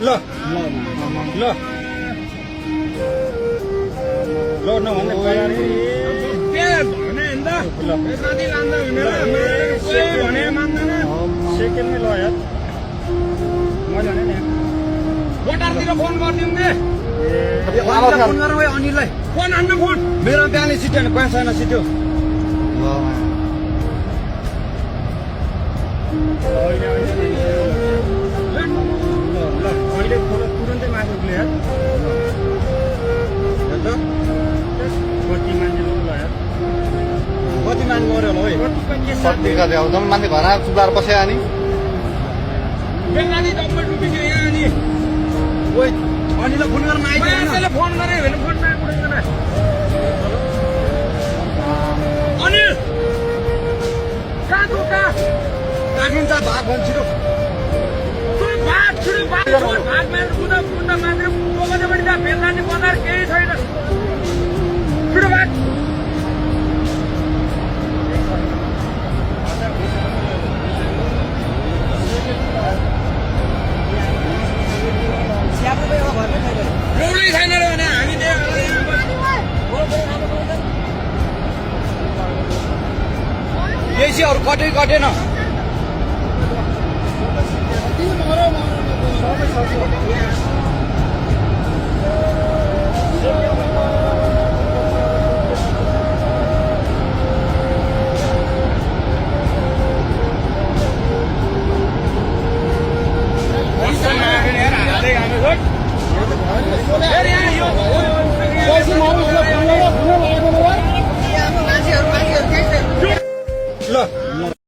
ल ल ल नभन्दा सेकेन्डमै ल यार मैले भने नि भोटारतिर फोन गरिदिउँ के फोन गरौँ है अनिललाई फोन हान्न फोन मेरो बिहानै सिट्यो भने कहाँ छैन सिट्यो अहिले तुरन्तै मासु यार कति मान्छे ल यार कति मान गऱ्यो होला है कति गरे आउँदा मान्छे घर आएर चुलाएर बस्यो अनि बेलाली डब्बल डुबिसक्यो यहाँ अनि ओइ अनिललाई फोन गर्न आइदिएन फोन गरे भने फोनमा उठाउँदैन अनिल कहाँ तँ कहाँ काटिन्छ भाग भन्छ छिटो भाग छिटो भाग भाग मात्र कुदा कुदा मात्र बगैँचापट्टि त्यहाँ बेलाली बजार केही छैन छिटो भाग एउटै छैन रे भने हामी बेसी अरू कटै कटेन